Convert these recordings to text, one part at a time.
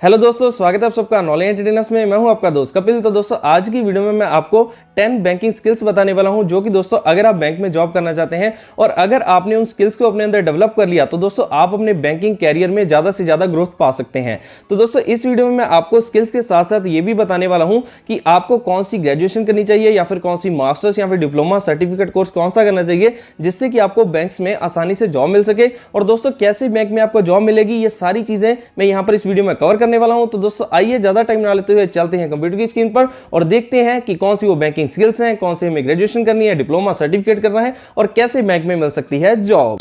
Hello दोस्तों, स्वागत है आप सबका नॉलेज एंटरटेनर्स में। मैं हूं आपका दोस्त कपिल। तो दोस्तों आज की वीडियो में मैं आपको 10 बैंकिंग स्किल्स बताने वाला हूं, जो कि दोस्तों अगर आप बैंक में जॉब करना चाहते हैं और अगर आपने उन स्किल्स को अपने अंदर डेवलप कर लिया तो दोस्तों आप अपने बैंकिंग कैरियर में ज़्यादा से ज़्यादा ग्रोथ पा सकते हैं। तो दोस्तों इस वीडियो में मैं आपको स्किल्स के साथ साथ ये भी बताने वाला हूँ कि आपको कौन सी ग्रेजुएशन करनी चाहिए या फिर कौन सी मास्टर्स या फिर डिप्लोमा सर्टिफिकेट कोर्स कौन सा करना चाहिए, जिससे कि आपको बैंक्स में आसानी से जॉब मिल सके। और दोस्तों कैसे बैंक में आपको जॉब मिलेगी, ये सारी चीज़ें मैं यहाँ पर इस वीडियो में कवर करने वाला हूँ। तो दोस्तों आइए ज्यादा टाइम ना लेते हुए चलते हैं कंप्यूटर की स्क्रीन पर और देखते हैं कि कौन सी वो बैंकिंग स्किल्स हैं, कौन से हमें ग्रेजुएशन करनी है, डिप्लोमा सर्टिफिकेट करना है और कैसे बैंक में मिल सकती है जॉब।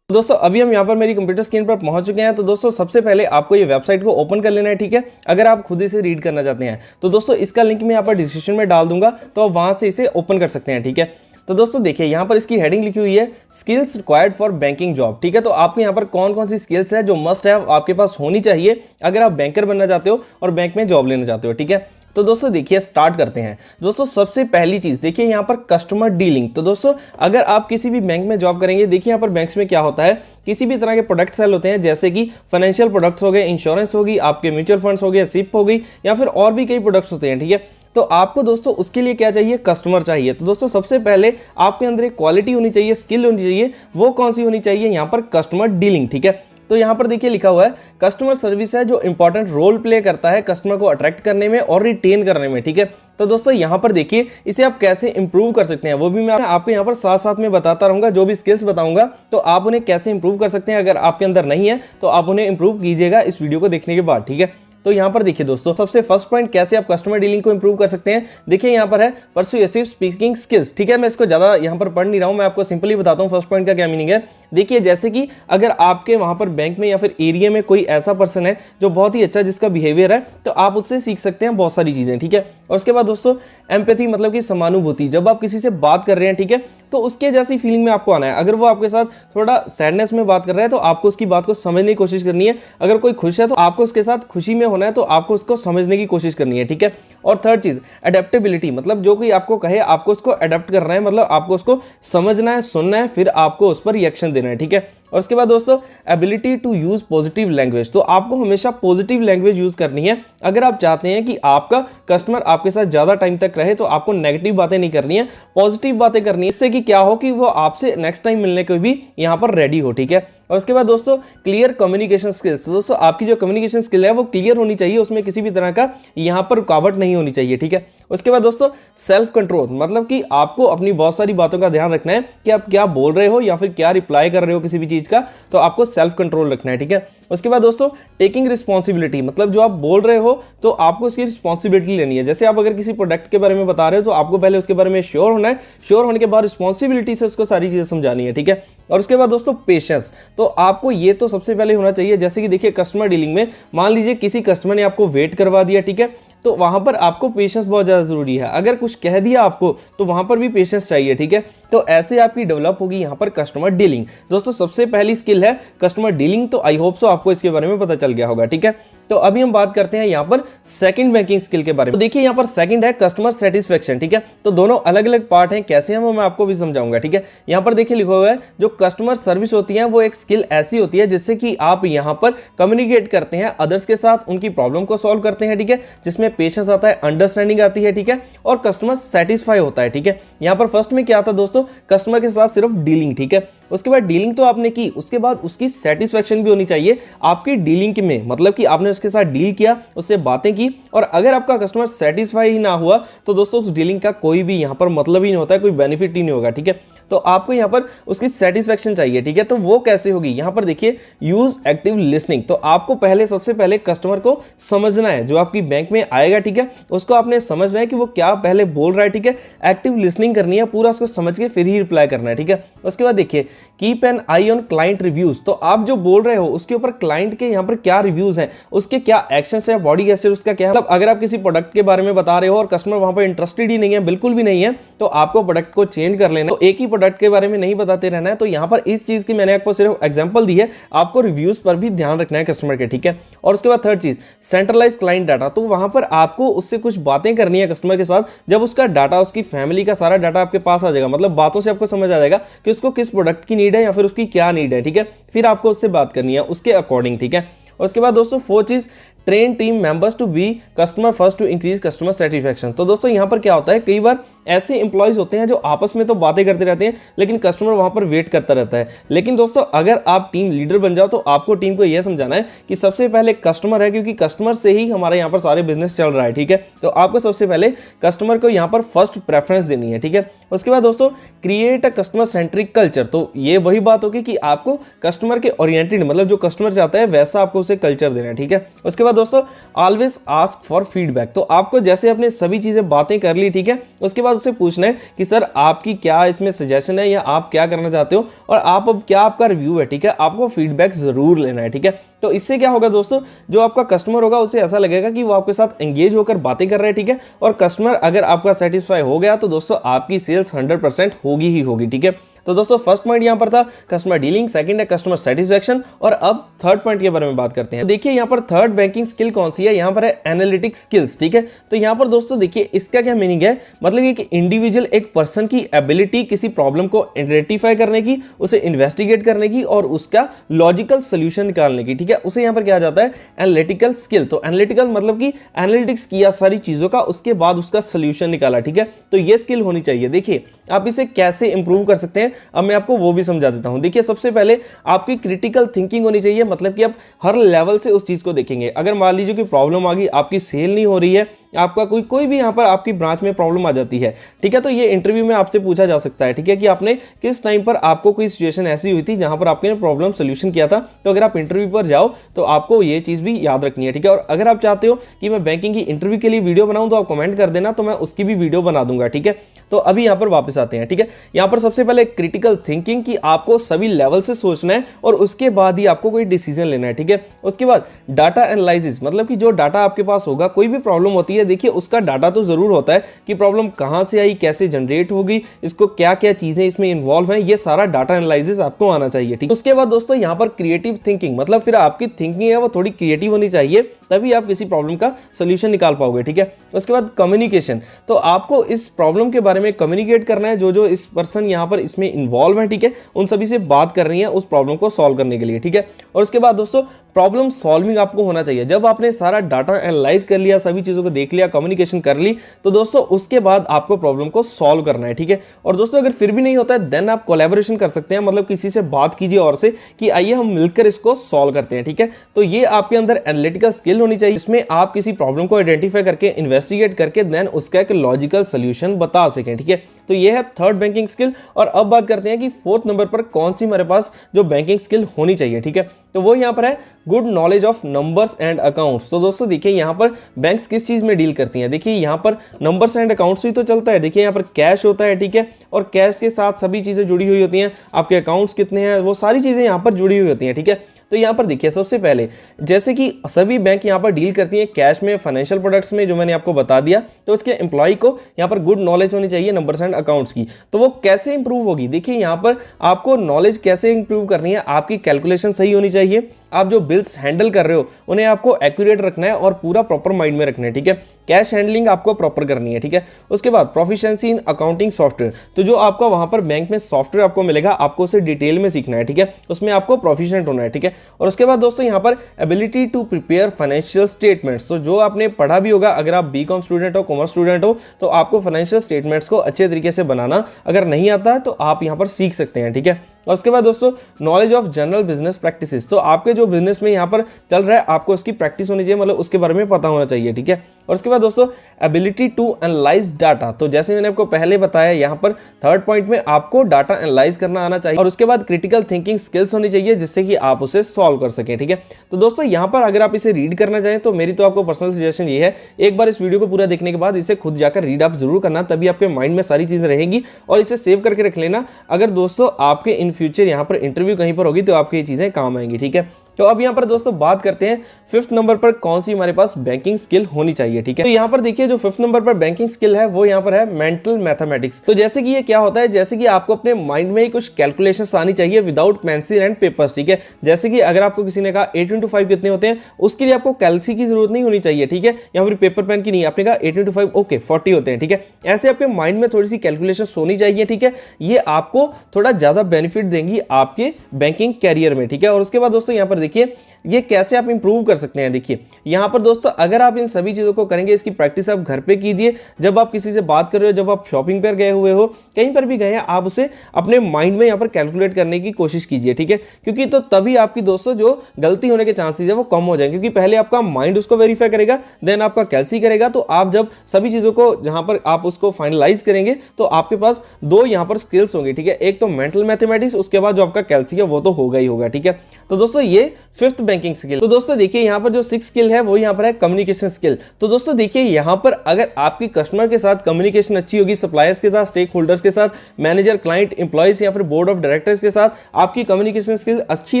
दोस्तों अभी हम यहाँ पर मेरी कंप्यूटर स्क्रीन पर पहुंच चुके हैं। तो दोस्तों सबसे पहले आपको ये वेबसाइट को ओपन कर लेना है, ठीक है। अगर आप खुद से रीड करना चाहते हैं तो दोस्तों इसका लिंक मैं यहाँ पर डिस्क्रिप्शन में डाल दूंगा, तो आप वहां से इसे ओपन कर सकते हैं, ठीक है। तो दोस्तों देखिए यहाँ पर इसकी हेडिंग लिखी हुई है skills required for banking job, ठीक है। तो आपको यहाँ पर कौन कौन सी स्किल्स है जो मस्ट है आपके पास होनी चाहिए अगर आप बैंकर बनना चाहते हो और बैंक में जॉब लेना चाहते हो, ठीक है। तो दोस्तों देखिए स्टार्ट करते हैं। दोस्तों सबसे पहली चीज देखिए यहाँ पर कस्टमर डीलिंग। तो दोस्तों अगर आप किसी भी बैंक में जॉब करेंगे, देखिए यहाँ पर बैंक्स में क्या होता है, किसी भी तरह के प्रोडक्ट सेल होते हैं, जैसे कि फाइनेंशियल प्रोडक्ट्स हो गए, इंश्योरेंस होगी, आपके म्यूचुअल फंड्स हो गए, सिप हो गई या फिर और भी कई प्रोडक्ट्स होते हैं, ठीक है। तो आपको दोस्तों उसके लिए क्या चाहिए, कस्टमर चाहिए। तो दोस्तों सबसे पहले आपके अंदर एक क्वालिटी होनी चाहिए, स्किल होनी चाहिए। वो कौन सी होनी चाहिए, यहाँ पर कस्टमर डीलिंग, ठीक है। तो यहाँ पर देखिए लिखा हुआ है कस्टमर सर्विस है जो इंपॉर्टेंट रोल प्ले करता है कस्टमर को अट्रैक्ट करने में और रिटेन करने में, ठीक है। तो दोस्तों यहाँ पर देखिए इसे आप कैसे इंप्रूव कर सकते हैं वो भी मैं आपको यहाँ पर साथ साथ में बताता रहूंगा। जो भी स्किल्स बताऊंगा तो आप उन्हें कैसे इंप्रूव कर सकते हैं। अगर आपके अंदर नहीं है तो आप उन्हें इंप्रूव कीजिएगा इस वीडियो को देखने के बाद, ठीक है। तो यहाँ पर देखिए दोस्तों सबसे फर्स्ट पॉइंट कैसे आप कस्टमर डीलिंग को इंप्रूव कर सकते हैं। देखिए यहाँ पर है परसुएसिव स्पीकिंग स्किल्स, ठीक है। मैं इसको ज्यादा यहाँ पर पढ़ नहीं रहा हूँ, मैं आपको सिंपली बताता हूँ फर्स्ट पॉइंट का क्या मीनिंग है। देखिए जैसे कि अगर आपके वहां पर बैंक में या फिर एरिया में कोई ऐसा पर्सन है जो बहुत ही अच्छा जिसका बिहेवियर है, तो आप उससे सीख सकते हैं बहुत सारी चीजें, ठीक है। और उसके बाद दोस्तों एम्पैथी मतलब कि समानुभूति, जब आप किसी से बात कर रहे हैं, ठीक है, तो उसके जैसी फीलिंग में आपको आना है। अगर वो आपके साथ थोड़ा सैडनेस में बात कर रहा है तो आपको उसकी बात को समझने की कोशिश करनी है। अगर कोई खुश है तो आपको उसके साथ खुशी में होना है, तो आपको उसको समझने की कोशिश करनी है, ठीक है। और थर्ड चीज अडेप्टेबिलिटी, मतलब जो कोई आपको कहे आपको उसको अडेप्ट करना है, मतलब आपको उसको समझना है, सुनना है, फिर आपको उस पर रिएक्शन देना है, ठीक है। और उसके बाद दोस्तों ability to use positive language, तो आपको हमेशा पॉजिटिव लैंग्वेज यूज करनी है। अगर आप चाहते हैं कि आपका कस्टमर आपके साथ ज्यादा टाइम तक रहे तो आपको नेगेटिव बातें नहीं करनी है, पॉजिटिव बातें करनी है, इससे कि क्या हो कि वो आपसे नेक्स्ट टाइम मिलने को भी यहाँ पर रेडी हो, ठीक है। और उसके बाद दोस्तों क्लियर कम्युनिकेशन स्किल्स, तो दोस्तों आपकी जो कम्युनिकेशन स्किल है वो क्लियर होनी चाहिए, उसमें किसी भी तरह का यहाँ पर रुकावट नहीं होनी चाहिए, ठीक है। उसके बाद दोस्तों सेल्फ कंट्रोल, मतलब कि आपको अपनी बहुत सारी बातों का ध्यान रखना है कि आप क्या बोल रहे हो या फिर क्या रिप्लाई कर रहे हो किसी भी चीज का, तो आपको सेल्फ कंट्रोल रखना है, ठीक है। उसके बाद दोस्तों टेकिंग रिस्पॉन्सिबिलिटी, मतलब जो आप बोल रहे हो तो आपको उसकी रिस्पॉन्सिबिलिटी लेनी है। जैसे आप अगर किसी प्रोडक्ट के बारे में बता रहे हो तो आपको पहले उसके बारे में श्योर होना है, श्योर होने के बाद रिस्पॉन्सिबिलिटी से उसको सारी चीजें समझानी है, ठीक है। और उसके बाद दोस्तों पेशेंस, तो आपको ये तो सबसे पहले होना चाहिए। जैसे कि देखिए कस्टमर डीलिंग में मान लीजिए किसी कस्टमर ने आपको वेट करवा दिया, ठीक है, तो वहां पर आपको पेशेंस बहुत ज्यादा जरूरी है। अगर कुछ कह दिया आपको तो वहां पर भी पेशेंस चाहिए, ठीक है। तो ऐसे आपकी डेवलप होगी यहाँ पर कस्टमर डीलिंग। दोस्तों सबसे पहली स्किल है कस्टमर डीलिंग, तो आई होप सो आपको इसके बारे में पता चल गया होगा, ठीक है। तो अभी हम बात करते हैं यहाँ पर सेकंड बैंकिंग स्किल के बारे में। तो देखिए यहाँ पर सेकंड है कस्टमर सेटिस्फेक्शन, ठीक है। तो दोनों अलग अलग पार्ट हैं, कैसे हैं वो मैं आपको भी समझाऊंगा, ठीक है। यहाँ पर देखिए लिखा हुआ है जो कस्टमर सर्विस होती है वो एक स्किल ऐसी होती है जिससे कि आप यहाँ पर कम्युनिकेट करते हैं अदर्स के साथ, उनकी प्रॉब्लम को सॉल्व करते हैं, ठीक है, जिसमें पेशेंस आता है, अंडरस्टैंडिंग आती है, ठीक है, और कस्टमर सेटिस्फाई होता है, ठीक है। यहाँ पर फर्स्ट में क्या आता है दोस्तों, कस्टमर के साथ सिर्फ डीलिंग, ठीक है। उसके बाद डीलिंग तो आपने की, उसके बाद उसकी सेटिस्फेक्शन भी होनी चाहिए आपकी डीलिंग में, मतलब कि आपने उसके साथ डील किया, उससे बातें की, और अगर आपका कस्टमर सेटिस्फाई ही ना हुआ तो दोस्तों उस डीलिंग का कोई भी यहाँ पर मतलब ही नहीं होता है, कोई बेनिफिट ही नहीं होगा, ठीक है। तो आपको यहाँ पर उसकी सेटिस्फेक्शन चाहिए, ठीक है। तो वो कैसे होगी, यहाँ पर देखिए यूज एक्टिव लिसनिंग, तो आपको पहले सबसे पहले कस्टमर को समझना है, जो आपकी बैंक में आएगा, ठीक है, उसको आपने समझना है कि वो क्या पहले बोल रहा है, ठीक है। एक्टिव लिसनिंग करनी है, पूरा उसको समझ के फिर ही रिप्लाई करना है, ठीक है। उसके बाद देखिए keep an I on client reviews, तो आप जो बोल रहे हो उसके ऊपर क्लाइंट के यहाँ पर क्या रिव्यूज हैं उसके क्या एक्शन है, बॉडी गेस्चर उसका क्या है। मतलब अगर आप किसी प्रोडक्ट के बारे में बता रहे हो और कस्टमर वहां पर इंटरेस्टेड ही नहीं है, बिल्कुल भी नहीं है, तो आपको प्रोडक्ट को चेंज कर लेना। तो एक ही प्रोडक्ट के बारे में नहीं बताते रहना है। तो यहां पर इस चीज की मैंने आपको सिर्फ एग्जांपल दी है, आपको रिव्यूज पर भी ध्यान रखना है कस्टमर के, ठीक है। और उसके बाद थर्ड चीज सेंट्रलाइज क्लाइंट डाटा। तो वहां पर आपको उससे कुछ बातें करनी है कस्टमर के साथ। जब उसका डाटा, उसकी फैमिली का सारा डाटा आपके पास आ जाएगा, मतलब बातों से आपको समझ आ जाएगा कि उसको किस प्रोडक्ट की नीड है या फिर उसकी क्या नीड है, ठीक है। फिर आपको उससे बात करनी है उसके अकॉर्डिंग, ठीक है। उसके बाद दोस्तों फोर्थ चीज, train team members to be customer first to increase customer satisfaction. तो दोस्तों यहां पर क्या होता है, कई बार ऐसे इंप्लॉइज होते हैं जो आपस में तो बातें करते रहते हैं लेकिन कस्टमर वहां पर वेट करता रहता है। लेकिन दोस्तों अगर आप टीम लीडर बन जाओ तो आपको टीम को यह समझाना है कि सबसे पहले कस्टमर है, क्योंकि कस्टमर से ही हमारे यहाँ पर सारे बिजनेस चल रहा है, ठीक है। तो आपको सबसे पहले कस्टमर को यहाँ पर फर्स्ट प्रेफरेंस देनी है, ठीक है। उसके बाद दोस्तों create a customer centric culture. तो ये वही बात होगी कि आपको कस्टमर के ओरिएंटेड, मतलब जो कस्टमर चाहता है वैसा आपको उसे कल्चर देना है, ठीक है। उसके बाद दोस्तों ऑलवेज आस्क फॉर फीडबैक। तो आपको जैसे अपने सभी चीजें बातें कर ली, ठीक है, उसके बाद उससे पूछना है कि सर आपकी क्या इसमें सजेशन है या आप क्या करना चाहते हो और आप अब क्या आपका रिव्यू है, ठीक है। आपको फीडबैक जरूर लेना है, ठीक है। तो इससे क्या होगा दोस्तों, जो आपका कस्टमर होगा उसे ऐसा लगेगा कि वो आपके साथ एंगेज होकर बातें कर रहे हैं, ठीक है। और कस्टमर अगर आपका सेटिस्फाई हो गया तो दोस्तों आपकी सेल्स 100% होगी ही होगी, ठीक है। तो दोस्तों फर्स्ट पॉइंट यहां पर था कस्टमर डीलिंग, सेकंड है कस्टमर सेटिस्फैक्शन, और अब थर्ड पॉइंट के बारे में बात करते हैं। देखिए यहां पर थर्ड बैंकिंग स्किल कौन सी है, यहां पर है एनालिटिक स्किल्स, ठीक है। तो यहां पर दोस्तों देखिए इसका क्या मीनिंग है, मतलब ये कि इंडिविजुअल एक पर्सन की एबिलिटी किसी प्रॉब्लम को आइडेंटिफाई करने की, उसे इन्वेस्टिगेट करने की और उसका लॉजिकल सोल्यूशन निकालने की, ठीक है, उसे यहां पर क्या जाता है एनालिटिकल स्किल। तो एनालिटिकल मतलब कि एनालिटिक्स किया सारी चीजों का, उसके बाद उसका सोल्यूशन निकाला, ठीक है। तो ये स्किल होनी चाहिए। देखिए आप इसे कैसे इंप्रूव कर सकते हैं, अब मैं आपको वो भी समझा देता हूं। देखिए सबसे पहले आपकी क्रिटिकल थिंकिंग होनी चाहिए, मतलब कि आप हर लेवल से उस चीज को देखेंगे। अगर मान लीजिए कि प्रॉब्लम आ गई, आपकी सेल नहीं हो रही है, आपका कोई भी यहां पर आपकी ब्रांच में प्रॉब्लम आ जाती है, ठीक है, तो ये इंटरव्यू में आपसे पूछा जा सकता है, ठीक है, कि आपने किस टाइम पर आपको कोई सिचुएशन ऐसी हुई थी जहां पर आपने प्रॉब्लम सोल्यूशन किया था। तो अगर आप इंटरव्यू पर जाओ तो आपको ये चीज भी याद रखनी है, ठीक है। और अगर आप चाहते हो कि मैं बैंकिंग की इंटरव्यू के लिए वीडियो बनाऊं तो आप कमेंट कर देना, तो मैं उसकी भी वीडियो बना दूंगा, ठीक है। तो अभी यहां पर वापस आते हैं, ठीक है। यहां पर सबसे पहले क्रिटिकल थिंकिंग कि आपको सभी लेवल से सोचना है और उसके बाद ही आपको कोई डिसीजन लेना है, ठीक है। उसके बाद डाटा एनालिसिस, मतलब कि जो डाटा आपके पास होगा, कोई भी प्रॉब्लम होती है, देखिए उसका डाटा तो जरूर होता है कि प्रॉब्लम कहां से आई, कैसे जनरेट होगी, इसको क्या क्या चीजें इसमें इन्वॉल्व हैं, ये सारा डाटा एनालिसिस आपको आना चाहिए, ठीक है। उसके बाद दोस्तों यहां पर क्रिएटिव थिंकिंग, मतलब फिर आपकी थिंकिंग है वो थोड़ी क्रिएटिव होनी चाहिए, तभी आप किसी प्रॉब्लम का सोल्यूशन निकाल पाओगे, ठीक है। उसके बाद कम्युनिकेशन, तो आपको इस प्रॉब्लम के बारे में कम्युनिकेट करना है, जो इस पर्सन यहां पर इसमें इन्वॉल्व है, ठीक है, उन सभी से बात कर रही है उस प्रॉब्लम को सॉल्व करने के लिए, ठीक है। और उसके बाद दोस्तों प्रॉब्लम सॉल्विंग आपको होना चाहिए। जब आपने सारा डाटा एनालाइज कर लिया, सभी चीजों को देख लिया, कम्युनिकेशन कर ली, तो दोस्तों उसके बाद आपको प्रॉब्लम को सॉल्व करना है, ठीक है। और दोस्तों अगर फिर भी नहीं होता है देन आप कोलैबोरेशन कर सकते हैं, मतलब किसी से बात कीजिए और से कि आइए हम मिलकर इसको सॉल्व करते हैं, ठीक है। तो ये आपके अंदर एनालिटिकल स्किल होनी चाहिए, इसमें आप किसी प्रॉब्लम को आइडेंटिफाई करके इन्वेस्टिगेट करके देन उसका एक लॉजिकल सोल्यूशन बता सकें, ठीक है। तो ये है थर्ड बैंकिंग स्किल। और अब बात करते हैं कि फोर्थ नंबर पर कौन सी हमारे पास जो बैंकिंग स्किल होनी चाहिए, ठीक है। तो वो यहाँ पर है good knowledge of numbers and accounts. तो दोस्तों देखिए यहाँ पर बैंक्स किस चीज में डील करती हैं, देखिए यहाँ पर नंबर्स एंड अकाउंट्स ही तो चलता है। देखिए यहाँ पर कैश होता है, ठीक है, और कैश के साथ सभी चीजें जुड़ी हुई होती हैं, आपके अकाउंट्स कितने हैं, वो सारी चीजें यहाँ पर जुड़ी हुई होती हैं, ठीक है। तो यहाँ पर देखिए सबसे पहले जैसे कि सभी बैंक यहाँ पर डील करती हैं कैश में, फाइनेंशियल प्रोडक्ट्स में, जो मैंने आपको बता दिया, तो उसके एम्प्लॉय को यहाँ पर गुड नॉलेज होनी चाहिए नंबर्स एंड अकाउंट्स की। तो वो कैसे इंप्रूव होगी, देखिए यहाँ पर आपको नॉलेज कैसे इंप्रूव करनी है, आपकी कैलकुलेशन सही होनी चाहिए, आप जो बिल्स हैंडल कर रहे हो उन्हें आपको एक्यूरेट रखना है और पूरा प्रॉपर माइंड में रखना है, ठीक है। कैश हैंडलिंग आपको प्रॉपर करनी है, ठीक है। उसके बाद प्रोफिशिएंसी इन अकाउंटिंग सॉफ्टवेयर, तो जो आपका वहां पर बैंक में सॉफ्टवेयर आपको मिलेगा, आपको उसे डिटेल में सीखना है, ठीक है, उसमें आपको प्रोफिशिएंट होना है, ठीक है। और उसके बाद दोस्तों यहाँ पर ability to prepare financial statements, तो जो आपने पढ़ा भी होगा, अगर आप बीकॉम स्टूडेंट हो, कॉमर्स स्टूडेंट हो, तो आपको फाइनेंशियल स्टेटमेंट्स को अच्छे तरीके से बनाना अगर नहीं आता है तो आप यहाँ पर सीख सकते हैं, ठीक है। और उसके बाद दोस्तों knowledge of general business practices, तो आपके जो बिजनेस में यहाँ पर चल रहा है आपको उसकी प्रैक्टिस होनी चाहिए, मतलब उसके बारे में पता होना चाहिए, ठीक है। और उसके बाद दोस्तों एबिलिटी टू एनालाइज डाटा, तो जैसे मैंने आपको पहले बताया यहाँ पर थर्ड पॉइंट में आपको डाटा एनालाइज करना आना चाहिए। और उसके बाद क्रिटिकल थिंकिंग स्किल्स होनी चाहिए जिससे कि आप उसे सॉल्व कर सकें, ठीक है। तो दोस्तों यहाँ पर अगर आप इसे रीड करना चाहें तो मेरी तो आपको पर्सनल सजेशन ये है, एक बार इस वीडियो को पूरा देखने के बाद इसे खुद जाकर रीड आप जरूर करना, तभी आपके माइंड में सारी चीजें रहेंगी और इसे सेव करके रख लेना। अगर दोस्तों आपके इन फ्यूचर यहाँ पर इंटरव्यू कहीं पर होगी तो आपको ये चीजें काम आएंगी, ठीक है। तो अब यहाँ पर दोस्तों बात करते हैं 5th नंबर पर कौन सी हमारे पास बैंकिंग स्किल होनी चाहिए, ठीक है। तो यहाँ पर देखिए जो 5th नंबर पर बैंकिंग स्किल है वो यहाँ पर है मेंटल मैथमेटिक्स। तो जैसे कि ये क्या होता है, जैसे कि आपको अपने माइंड में ही कुछ कैलकुलेशंस आनी चाहिए विदाउट पेंसिल एंड पेपर्स, ठीक है। जैसे कि अगर आपको किसी ने कहा 8 into 5 कितने होते हैं, उसके लिए आपको कैलसी की जरूरत नहीं होनी चाहिए, ठीक है, या फिर पेपर पेन की नहीं, आपने कहा 8 into 5 ओके 40 होते हैं, ठीक है। ऐसे आपके माइंड में थोड़ी सी कैलकुलेशन होनी चाहिए, ठीक है। ये आपको थोड़ा ज्यादा बेनिफिट देंगी आपके बैंकिंग कैरियर में, ठीक है। और उसके बाद दोस्तों यहाँ पर देखिए ये कैसे आप इंप्रूव कर सकते हैं। देखिए यहाँ पर दोस्तों अगर आप इन सभी चीजों को करेंगे, इसकी प्रैक्टिस आप घर पे कीजिए। जब आप किसी से बात कर रहे हो, जब आप शॉपिंग पर गए हुए हो, कहीं पर भी गए हैं, आप उसे अपने माइंड में यहाँ पर कैलकुलेट करने की कोशिश कीजिए, ठीक है। क्योंकि तो तभी आपकी दोस्तों जो गलती होने के चांसेस है वो कम हो जाएंगे, क्योंकि पहले आपका माइंड उसको वेरीफाई करेगा, देन आपका कैलसी करेगा। तो आप जब सभी चीजों को जहां पर आप उसको फाइनलाइज करेंगे तो आपके पास दो यहाँ पर स्किल्स होंगे, ठीक है। एक तो मेंटल मैथमेटिक्स, उसके बाद जो आपका कैलसी है वो तो होगा ही होगा, ठीक है। तो दोस्तों ये 5th बैंकिंग स्किल। तो दोस्तों देखिए यहाँ पर जो 6th स्किल है वो यहाँ पर है कम्युनिकेशन स्किल। तो दोस्तों देखिए यहाँ पर अगर आपकी कस्टमर के साथ कम्युनिकेशन अच्छी होगी, सप्लायर्स के साथ, स्टेक होल्डर्स के साथ, मैनेजर, क्लाइंट, एम्प्लॉइज या फिर बोर्ड ऑफ डायरेक्टर्स के साथ आपकी कम्युनिकेशन स्किल अच्छी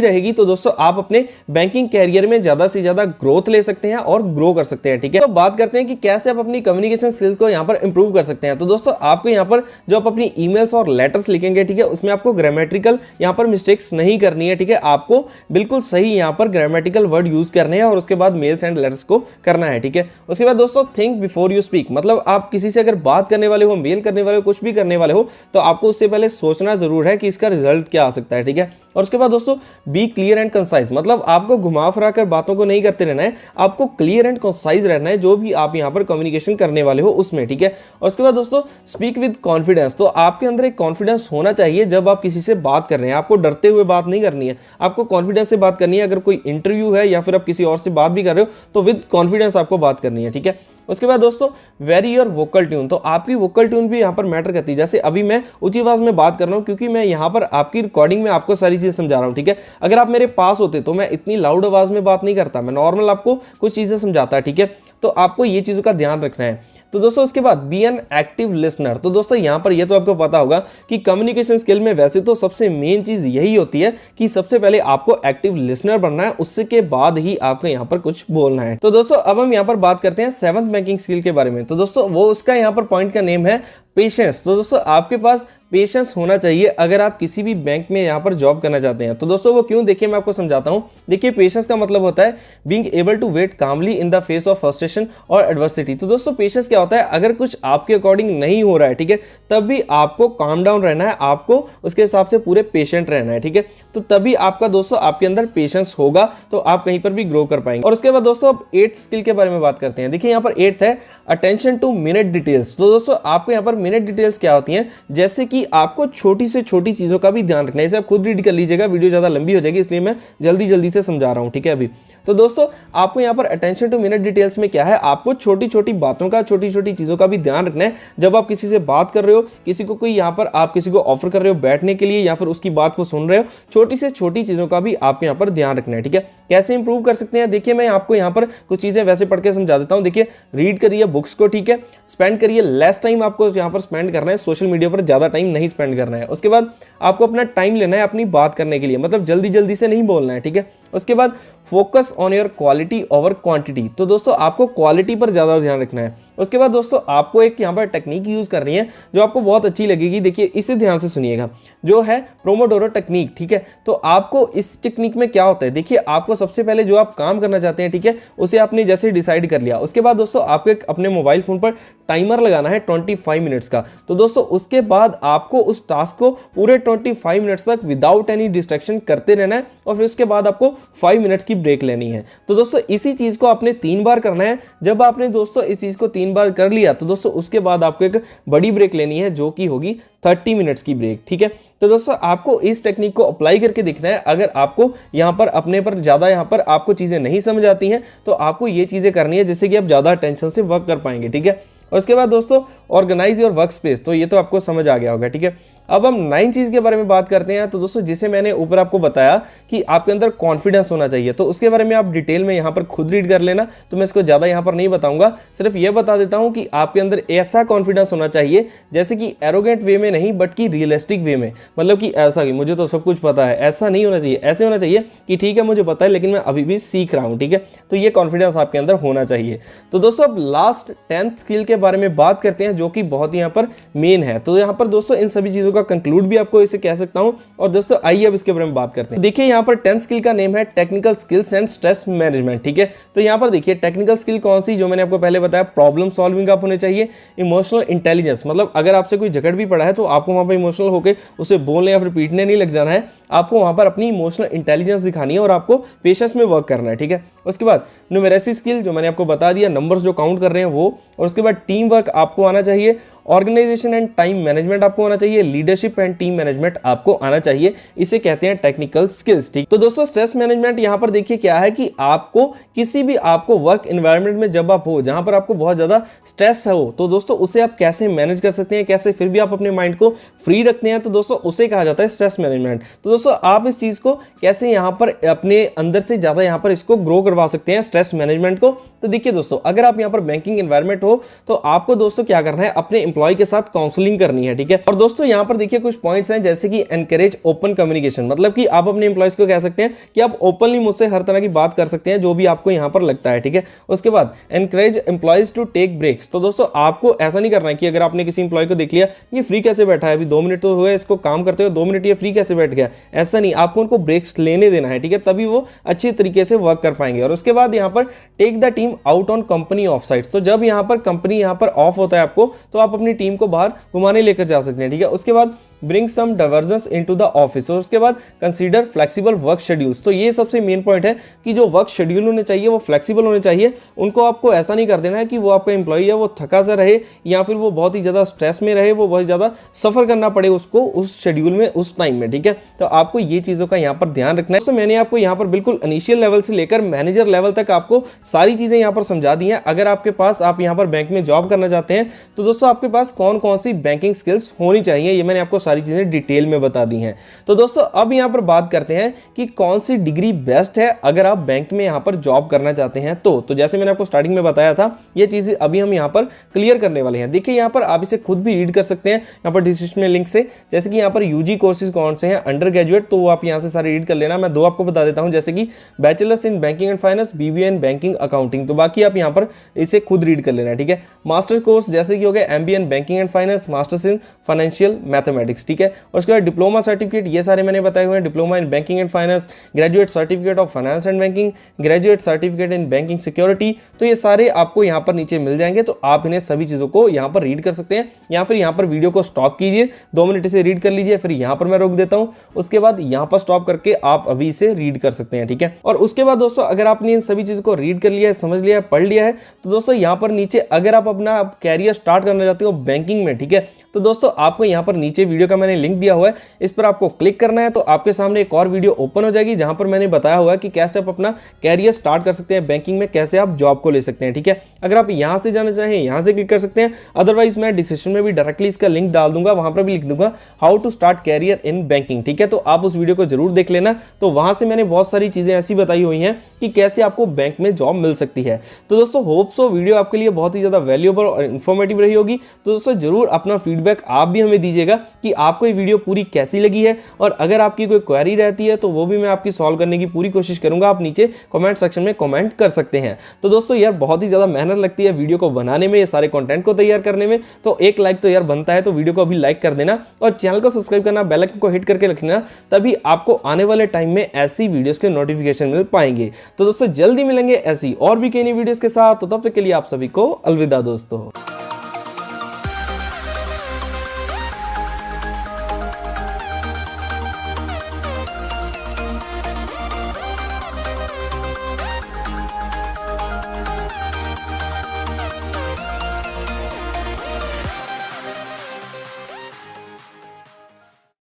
रहेगी, तो दोस्तों आप अपने बैंकिंग कैरियर में ज्यादा से ज्यादा ग्रोथ ले सकते हैं और ग्रो कर सकते हैं, ठीक है। तो बात करते हैं कि कैसे आप अपनी कम्युनिकेशन स्किल्स को यहाँ पर इंप्रूव कर सकते हैं। तो दोस्तों आपको यहाँ पर जो आप अपनी ईमेल्स और लेटर्स लिखेंगे, ठीक है, उसमें आपको ग्रामेटिकल यहाँ पर मिस्टेक्स नहीं करनी है, ठीक है। आपको बिल्कुल सही यहाँ पर ग्रामेटिकल वर्ड यूज करने हैं और उसके बाद मेल्स एंड लेटर्स को करना है, ठीक है। उसके बाद दोस्तों थिंक बिफोर यू स्पीक, मतलब आप किसी से अगर बात करने वाले हो, मेल करने वाले हो, कुछ भी करने वाले हो, तो आपको उससे पहले सोचना जरूर है कि इसका रिजल्ट क्या आ सकता है, ठीक है। और उसके बाद दोस्तों बी क्लियर एंड कंसाइज, मतलब आपको घुमा फिरा कर बातों को नहीं करते रहना है, आपको क्लियर एंड कंसाइज रहना है जो भी आप यहाँ पर कम्युनिकेशन करने वाले हो उसमें, ठीक है। और उसके बाद दोस्तों स्पीक विद कॉन्फिडेंस, तो आपके अंदर एक कॉन्फिडेंस होना चाहिए जब आप किसी से बात कर रहे हैं। आपको डरते हुए बात नहीं करनी है, आपको कॉन्फिडेंस से बात करनी है। अगर कोई इंटरव्यू है या फिर आप किसी और से बात भी कर रहे हो तो विद कॉन्फिडेंस आपको बात करनी है, ठीक है। उसके बाद दोस्तों वेरी योर वोकल ट्यून, तो आपकी वोकल ट्यून भी यहाँ पर मैटर करती है। जैसे अभी मैं ऊंची आवाज में बात कर रहा हूँ क्योंकि मैं यहाँ पर आपकी रिकॉर्डिंग में आपको सारी चीजें समझा रहा हूँ, ठीक है। अगर आप मेरे पास होते तो मैं इतनी लाउड आवाज में बात नहीं करता, मैं नॉर्मल आपको कुछ चीजें समझाता, ठीक है। तो आपको ये चीजों का ध्यान रखना है। तो दोस्तों उसके बाद बी एन एक्टिव लिसनर, तो दोस्तों यहाँ पर ये तो आपको पता होगा कि कम्युनिकेशन स्किल में वैसे तो सबसे मेन चीज यही होती है कि सबसे पहले आपको एक्टिव लिसनर बनना है, उसके बाद ही आपको यहाँ पर कुछ बोलना है। तो दोस्तों अब हम यहाँ पर बात करते हैं 7th बैंकिंग स्किल के बारे में। तो दोस्तों वो उसका यहाँ पर पॉइंट का नेम है पेशेंस। तो दोस्तों आपके पास पेशेंस होना चाहिए अगर आप किसी भी बैंक में यहाँ पर जॉब करना चाहते हैं। तो दोस्तों वो क्यों, देखिए मैं आपको समझाता हूँ। देखिए पेशेंस का मतलब होता है being able to wait calmly in the face of frustration और एडवर्सिटी। तो दोस्तों पेशेंस क्या होता है, अगर कुछ आपके अकॉर्डिंग नहीं हो रहा है, ठीक है, तब भी आपको काम डाउन रहना है, आपको उसके हिसाब से पूरे पेशेंट रहना है, ठीक है। तो तभी आपका दोस्तों आपके अंदर पेशेंस होगा तो आप कहीं पर भी ग्रो कर पाएंगे। और उसके बाद दोस्तों अब 8th स्किल के बारे में बात करते हैं। देखिए यहाँ पर 8th है अटेंशन टू मिनट डिटेल्स। तो दोस्तों आपको यहाँ पर मिनट डिटेल्स क्या होती हैं, जैसे कि आपको छोटी से छोटी चीजों का भी ध्यान रखना है। इसे आप खुद रीड कर लीजिएगा, वीडियो ज्यादा लंबी हो जाएगी इसलिए मैं जल्दी जल्दी से समझा रहा हूं, ठीक है। अभी तो दोस्तों आपको यहाँ पर अटेंशन टू मिनट डिटेल्स में क्या है, आपको छोटी छोटी बातों का, छोटी छोटी चीजों का भी ध्यान रखना है। जब आप किसी से बात कर रहे हो, किसी को कोई यहाँ पर आप किसी को ऑफर कर रहे हो बैठने के लिए या फिर उसकी बात को सुन रहे हो, छोटी से छोटी चीजों का भी आपको यहाँ पर ध्यान रखना है, ठीक है। कैसे इंप्रूव कर सकते हैं, देखिए मैं आपको यहाँ पर कुछ चीजें वैसे पढ़ के समझा देता हूँ। देखिए रीड करिए बुक्स को, ठीक है, स्पेंड करिए लेस टाइम आपको यहाँ पर स्पेंड करना है, सोशल मीडिया पर ज्यादा टाइम नहीं स्पेंड करना है। उसके बाद आपको अपना टाइम लेना है अपनी बात करने के लिए, मतलब जल्दी जल्दी से नहीं बोलना है, ठीक है। उसके बाद focus on your quality over quantity, तो दोस्तों आपको क्वालिटी पर ज्यादा ध्यान रखना है। उसके बाद दोस्तों आपको एक यहाँ पर टेक्निक यूज करनी है जो आपको बहुत अच्छी लगेगी। देखिए इसे ध्यान से सुनिएगा, जो है प्रोमोडोरो टेक्निक, ठीक है। तो आपको इस टेक्निक में क्या होता है, देखिए आपको सबसे पहले जो आप काम करना चाहते हैं, ठीक है, उसे आपने जैसे डिसाइड कर लिया, उसके बाद दोस्तों आपको एक अपने मोबाइल फोन पर टाइमर लगाना है 25 मिनट्स का। तो दोस्तों उसके बाद आपको उस टास्क को पूरे 25 मिनट्स तक विदाउट एनी डिस्ट्रैक्शन करते रहना है और फिर उसके बाद आपको 5 मिनट्स की ब्रेक लेनी है। तो दोस्तों इसी चीज को आपने 3 बार करना है। जब आपने दोस्तों इस चीज को 3 बार कर लिया तो दोस्तों उसके बाद आपको एक बड़ी ब्रेक लेनी है जो कि होगी 30 मिनट्स की ब्रेक, ठीक है। तो दोस्तों आपको इस टेक्निक को अप्लाई करके देखना है। अगर आपको यहाँ पर अपने पर ज्यादा यहाँ पर आपको चीजें नहीं समझ आती हैं तो आपको ये चीजें करनी है जिससे कि आप ज्यादा टेंशन से वर्क कर पाएंगे, ठीक है। और उसके बाद दोस्तों ऑर्गेनाइज योर वर्क स्पेस, तो ये तो आपको समझ आ गया होगा, ठीक है। अब हम 9 चीज़ के बारे में बात करते हैं। तो दोस्तों जिसे मैंने ऊपर आपको बताया कि आपके अंदर कॉन्फिडेंस होना चाहिए, तो उसके बारे में आप डिटेल में यहाँ पर खुद रीड कर लेना, तो मैं इसको ज़्यादा यहाँ पर नहीं बताऊंगा, सिर्फ ये बता देता हूँ कि आपके अंदर ऐसा कॉन्फिडेंस होना चाहिए जैसे कि एरोगेंट वे में नहीं बट कि रियलिस्टिक वे में, मतलब कि ऐसा कि मुझे तो सब कुछ पता है, ऐसा नहीं होना चाहिए। ऐसे होना चाहिए कि ठीक है मुझे पता है लेकिन मैं अभी भी सीख रहा हूँ, ठीक है। तो ये कॉन्फिडेंस आपके अंदर होना चाहिए। तो दोस्तों अब लास्ट 10th स्किल के बारे में बात करते हैं जो कि बहुत ही यहाँ पर मेन है। तो यहाँ पर दोस्तों इन सभी चीज़ों का कंक्लूड भी आपको इसे कह सकता हूँ। और दोस्तों आइए अब इसके बारे में बात करते हैं। देखिए यहाँ पर 10th स्किल का नेम है technical skills and stress management, ठीक है। तो यहाँ पर देखिए टेक्निकल स्किल कौन सी, जो मैंने आपको पहले बताया, प्रॉब्लम सॉल्विंग आप होने चाहिए, इमोशनल इंटेलिजेंस, मतलब अगर आपसे कोई झगड़ भी पड़ा है तो आपको वहाँ पर इमोशनल होकर उसे बोलने या फिर पीटने नहीं लग जाना है, आपको वहाँ पर अपनी इमोशनल इंटेलिजेंस दिखानी है और आपको पेशेंस में वर्क करना है, ठीक है। उसके बाद न्यूमेरेसी स्किल, जो मैंने आपको बता दिया, नंबर्स जो काउंट कर रहे हैं वो। और उसके बाद टीम वर्क आपको आना चाहिए, ऑर्गेनाइजेशन एंड टाइम मैनेजमेंट आपको आना चाहिए, लीडरशिप एंड टीम मैनेजमेंट आपको आना चाहिए। इसे कहते हैं टेक्निकल स्किल्स, ठीक। तो दोस्तों स्ट्रेस मैनेजमेंट यहाँ पर देखिए क्या है कि आपको किसी भी आपको वर्क एनवायरनमेंट में जब आप हो जहां पर आपको बहुत ज्यादा स्ट्रेस हो, तो दोस्तों उसे आप कैसे मैनेज कर सकते हैं, कैसे फिर भी आप अपने माइंड को फ्री रखते हैं, तो दोस्तों उसे कहा जाता है स्ट्रेस मैनेजमेंट। तो दोस्तों आप इस चीज को कैसे यहाँ पर अपने अंदर से ज्यादा यहाँ पर इसको ग्रो करवा सकते हैं स्ट्रेस मैनेजमेंट को। तो देखिए दोस्तों अगर आप यहाँ पर बैंकिंग एनवायरनमेंट हो तो आपको दोस्तों क्या करना है, अपने एम्प्लॉय के साथ काउंसलिंग करनी है, ठीक है। और दोस्तों यहाँ पर देखिए कुछ पॉइंट्स हैं जैसे कि एनकरेज ओपन कम्युनिकेशन, मतलब कि आप अपने एम्प्लॉयज को कह सकते हैं कि आप ओपनली मुझसे हर तरह की बात कर सकते हैं जो भी आपको यहाँ पर लगता है, ठीक है। उसके बाद encourage employees to take breaks, तो दोस्तों आपको ऐसा नहीं करना है कि अगर आपने किसी एम्प्लॉय को देख लिया ये फ्री कैसे बैठा है, अभी 2 मिनट तो हुए इसको काम करते हुए, 2 मिनट ये फ्री कैसे बैठ गया, ऐसा नहीं, आपको उनको ब्रेक्स लेने देना है, ठीक है, तभी वो अच्छे तरीके से वर्क कर पाएंगे। और उसके बाद यहाँ पर take the team out on company off sites, तो जब यहाँ पर कंपनी यहाँ पर ऑफ होता है आपको, तो आप अपनी टीम को बाहर घुमाने लेकर जा सकते हैं, ठीक है। उसके बाद bring some divergence into the office, और उसके बाद कंसीडर फ्लेक्सिबल वर्क शेड्यूल्स, तो ये सबसे मेन पॉइंट है कि जो वर्क शेड्यूल होने चाहिए वो फ्लेक्सिबल होने चाहिए। उनको आपको ऐसा नहीं कर देना है कि वो आपका एम्प्लॉई है वो थका सा रहे या फिर वो बहुत ही ज़्यादा स्ट्रेस में रहे, वो बहुत ज़्यादा सफ़र करना पड़े उसको उस शेड्यूल में उस टाइम में, ठीक है। तो आपको ये चीज़ों का यहाँ पर ध्यान रखना है। तो मैंने आपको यहाँ पर बिल्कुल इनिशियल लेवल से लेकर मैनेजर लेवल तक आपको सारी चीज़ें यहाँ पर समझा दी हैं। अगर आपके पास आप यहाँ पर बैंक में जॉब करना चाहते हैं तो दोस्तों आपके पास कौन कौन सी बैंकिंग स्किल्स होनी चाहिए, ये मैंने आपको सारी चीज़ें डिटेल में बता दी हैं। तो दोस्तों अब यहाँ पर बात करते हैं कि कौन सी डिग्री बेस्ट है अगर आप बैंक में यहाँ पर जॉब करना चाहते हैं। तो जैसे मैंने आपको स्टार्टिंग में बताया था ये चीज़ें अभी हम यहाँ पर क्लियर करने वाले हैं। देखिए यहाँ पर आप इसे खुद भी रीड कर सकते हैं यहाँ पर डिस्क्रिप्शन में लिंक से, जैसे कि यहाँ पर यूजी कोर्सेज कौन से हैं, अंडर ग्रेजुएट, तो वो आप यहाँ से सारे रीड कर लेना। मैं 2 आपको बता देता हूँ, जैसे कि bachelors in banking and finance, BBA in banking accounting, तो बाकी आप यहाँ पर इसे खुद रीड कर लेना, ठीक है। मास्टर्स कोर्स जैसे कि हो गया MBA in banking and finance, masters in financial mathematics, ठीक है। और उसके बाद डिप्लोमा सर्टिफिकेट ये सारे मैंने बताए हुए हैं, diploma in banking and finance, graduate certificate of finance and banking, graduate certificate in banking security, तो ये सारे आपको यहाँ पर नीचे मिल जाएंगे। तो आप इन्हें सभी चीज़ों को यहाँ पर रीड कर सकते हैं, या फिर यहाँ पर वीडियो को स्टॉप कीजिए, 2 मिनट इसे रीड कर लीजिए, फिर यहाँ पर मैं रोक देता हूँ, उसके बाद यहाँ पर स्टॉप करके आप अभी इसे रीड कर सकते हैं, ठीक है। और उसके बाद दोस्तों अगर आपने इन सभी चीज़ों को रीड कर लिया है, समझ लिया है, पढ़ लिया है, तो दोस्तों यहाँ पर नीचे अगर आप अपना कैरियर स्टार्ट करना चाहते हो बैंकिंग में, ठीक है, तो दोस्तों आपको यहाँ पर नीचे वीडियो का मैंने लिंक दिया हुआ है, इस पर आपको क्लिक करना है। तो आपके सामने एक और वीडियो ओपन हो जाएगी जहां पर मैंने बताया हुआ है कि कैसे आप अपना कैरियर स्टार्ट कर सकते हैं बैंकिंग में, कैसे आप जॉब को ले सकते हैं, ठीक है। अगर आप यहां से जाना चाहें यहां से क्लिक कर सकते हैं, अदरवाइज मैं डिस्क्रिप्शन में भी डायरेक्टली इसका लिंक डाल दूंगा, वहां पर भी लिख दूंगा how to start career in banking, ठीक है। तो आप उस वीडियो को जरूर देख लेना, तो वहां से मैंने बहुत सारी चीजें ऐसी बताई हुई हैं कि कैसे आपको बैंक में जॉब मिल सकती है। तो दोस्तों होप सो वीडियो आपके लिए बहुत ही ज्यादा वैल्यूएबल और इन्फॉर्मेटिव रही होगी। तो दोस्तों जरूर अपना फीडबैक आप भी हमें दीजिएगा कि आपको ये वीडियो पूरी कैसी लगी है, और अगर आपकी कोई क्वेरी रहती है तो वो भी मैं आपकी सॉल्व करने की पूरी कोशिश करूंगा। आप नीचे कमेंट सेक्शन में कमेंट कर सकते हैं। तो दोस्तों यार बहुत ही ज़्यादा मेहनत लगती है वीडियो को बनाने में, ये सारे कंटेंट को तैयार करने में, तो एक लाइक तो यार बनता है, तो वीडियो को अभी लाइक कर देना और चैनल को सब्सक्राइब करना, बेल आइकन को हिट करके रखना, तभी आपको आने वाले टाइम में ऐसी वीडियोस के नोटिफिकेशन मिल पाएंगे। तो दोस्तों जल्दी मिलेंगे ऐसी और भी कई नई वीडियोस के साथ, तो तब तक के लिए आप सभी को अलविदा दोस्तों।